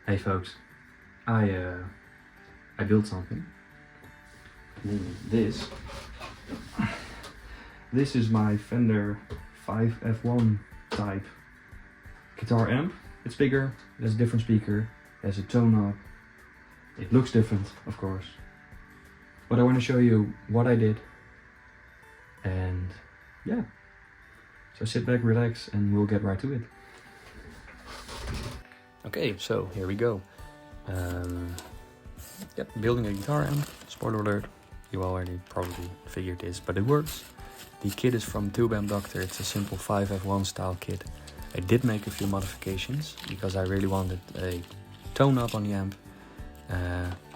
Hey folks, I built something. This is my Fender 5F1 type guitar amp. It's bigger, it has a different speaker, it has a tone knob. It looks different, of course. But I want to show you what I did. And yeah, so sit back, relax, and we'll get right to it. Okay, so here we go. Yep, building a guitar amp. Spoiler alert, you already probably figured this, but it works. The kit is from Tube Amp Doctor. It's a simple 5F1 style kit. I did make a few modifications because I really wanted a tone knob on the amp.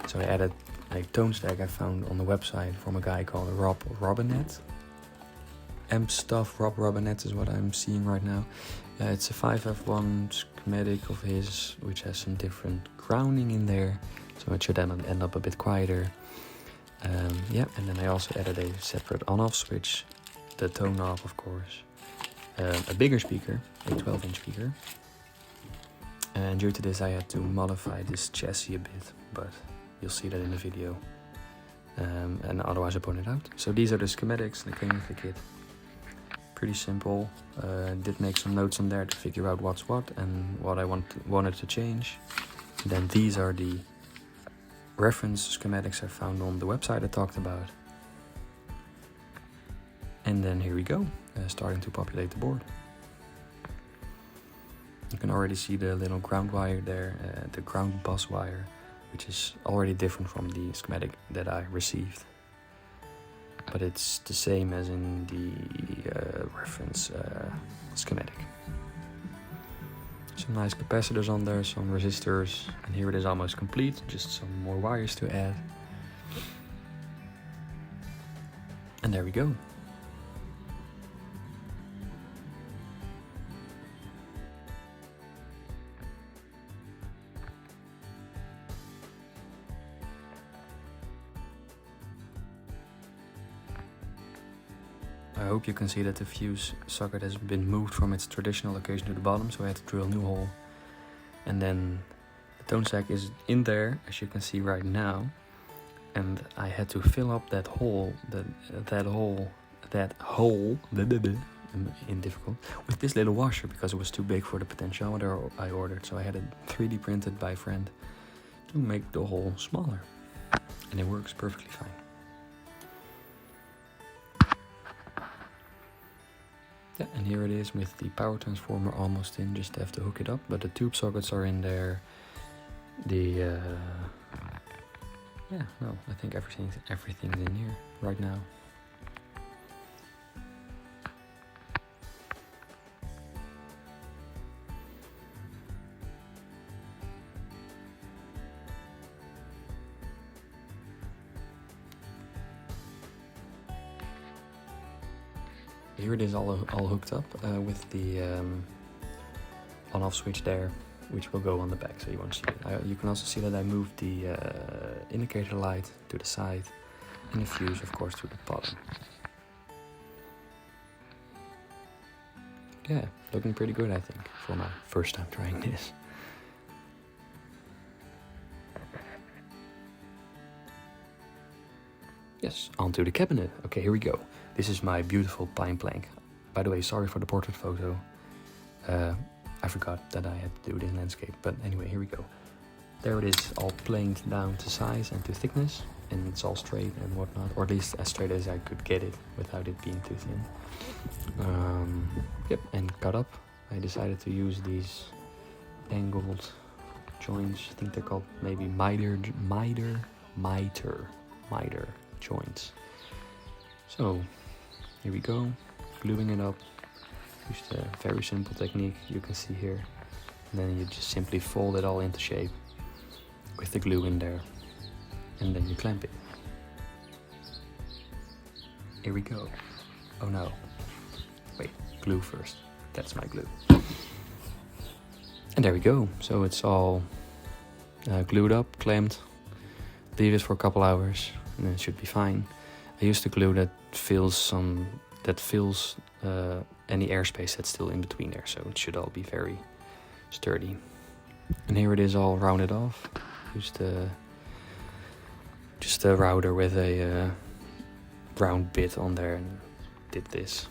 So I added a tone stack I found on the website from a guy called Robinette. Amp stuff, Robinette is what I'm seeing right now. It's a 5F1 schematic of his, which has some different grounding in there, so it should end up a bit quieter. Yeah, and then I also added a separate on-off switch, the tone knob of course, a bigger speaker, a 12-inch speaker. And due to this I had to modify this chassis a bit, but you'll see that in the video. And otherwise I point it out. So these are the schematics that came with the kit. Pretty simple. Did make some notes on there to figure out what's what and what I wanted to change. Then these are the reference schematics I found on the website I talked about. And then here we go, starting to populate the board. You can already see the little ground wire there, the ground bus wire, which is already different from the schematic that I received. But it's the same as in the reference schematic. Some nice capacitors on there, some resistors, and here it is almost complete, just some more wires to add. And there we go. I hope you can see that the fuse socket has been moved from its traditional location to the bottom, so I had to drill a new hole. And then the tone stack is in there, as you can see right now. And I had to fill up that hole, that hole, in difficult, with this little washer because it was too big for the potentiometer I ordered. So I had it 3D printed by a friend to make the hole smaller. And it works perfectly fine. Yeah, and here it is with the power transformer almost in, just have to hook it up, but the tube sockets are in there. The yeah, no, I think everything's in here right now. Here it is all hooked up with the on-off switch there, which will go on the back, so you won't see it. You can also see that I moved the indicator light to the side and the fuse, of course, to the bottom. Yeah, looking pretty good, I think, for my first time trying this. Yes, onto the cabinet. Okay, here we go. This is my beautiful pine plank. By the way, sorry for the portrait photo. I forgot that I had to do this landscape, but anyway, here we go. There it is, all planed down to size and to thickness, and it's all straight and whatnot, or at least as straight as I could get it without it being too thin. Yep, and cut up. I decided to use these angled joints. I think they're called maybe miter joints. So here we go, gluing it up. Used a very simple technique you can see here. And then you just simply fold it all into shape with the glue in there. And then you clamp it. Here we go. Oh no. Wait, glue first. That's my glue. And there we go. So it's all glued up, clamped. Leave it for a couple hours and then it should be fine. I used a glue that fills any airspace that's still in between there, so it should all be very sturdy. And here it is all rounded off. Used just a router with a round bit on there and did this.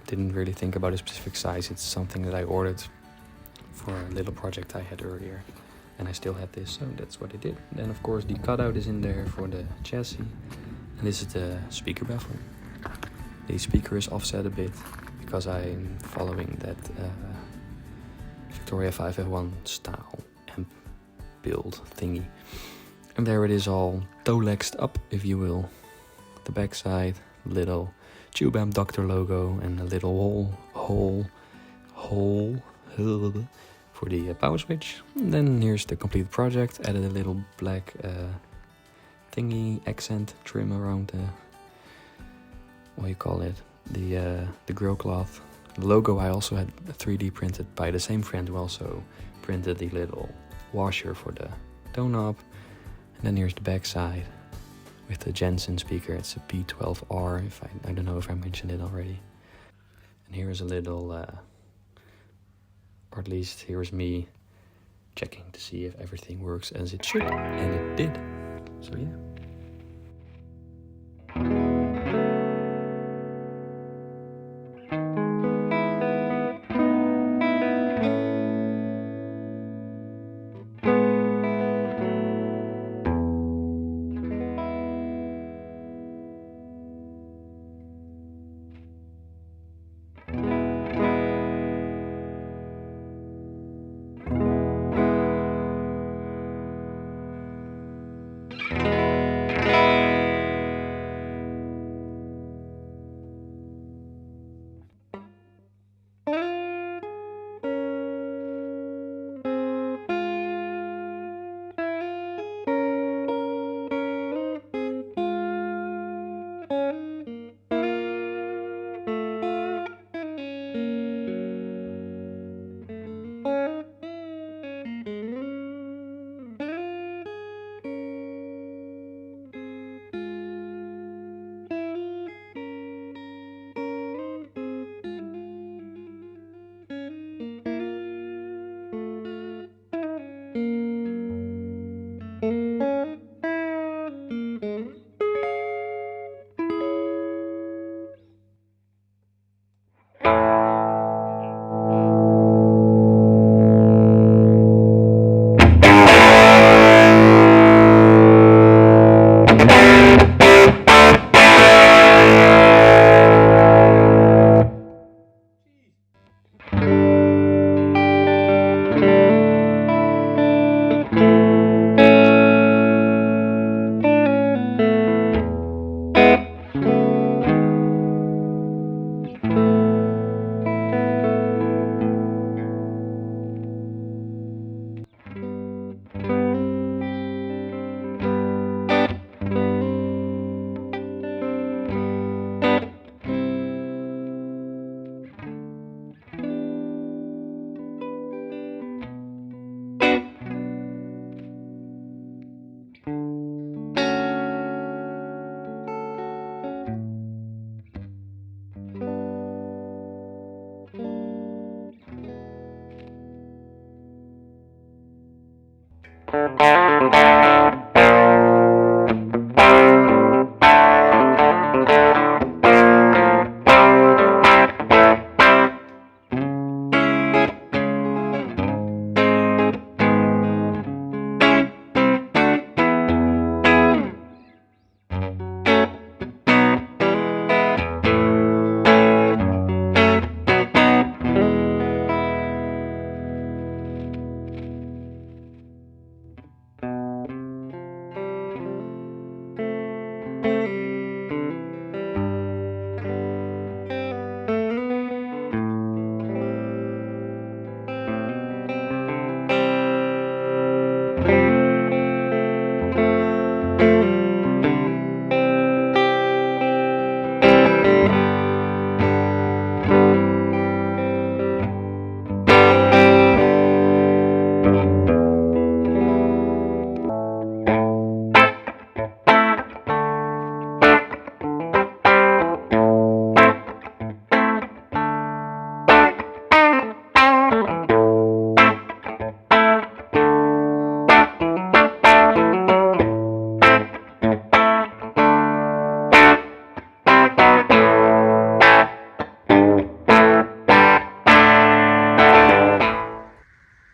Didn't really think about a specific size. It's something that I ordered for a little project I had earlier, and I still had this, so that's what I did. Then of course the cutout is in there for the chassis, and this is the speaker baffle. The speaker is offset a bit because I'm following that Victoria 5F1 style amp build thingy. And there it is, all toe-lexed up, if you will. The backside, little tube amp doctor logo, and a little hole for the power switch. And then here's the complete project. Added a little black thingy accent trim around the, what do you call it, the grill cloth. The logo I also had 3D printed by the same friend who also printed the little washer for the toe knob. And then here's the back side with the Jensen speaker. It's a P12R, if I don't know if I mentioned it already. And here's a little, or at least here's me checking to see if everything works as it should, and it did. So yeah.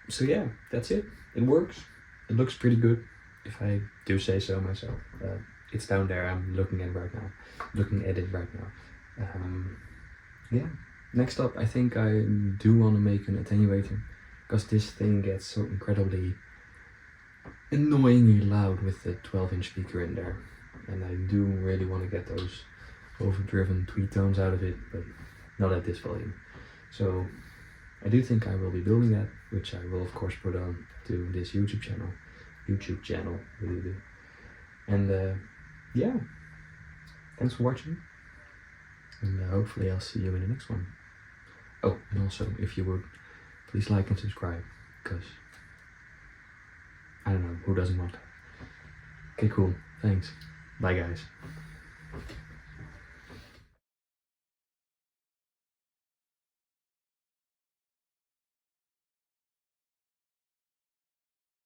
So yeah, that's it. It works. It looks pretty good, if I do say so myself. It's down there. I'm looking at it right now. Yeah. Next up, I think I do want to make an attenuator, because this thing gets so incredibly annoyingly loud with the 12-inch speaker in there, and I do really want to get those overdriven tweed tones out of it, but not at this volume. So I do think I will be building that, which I will of course put on to this YouTube channel. And yeah, thanks for watching, and hopefully I'll see you in the next one. Oh, and also, if you would, please like and subscribe, because I don't know, who doesn't want that? Okay, cool, thanks, bye guys.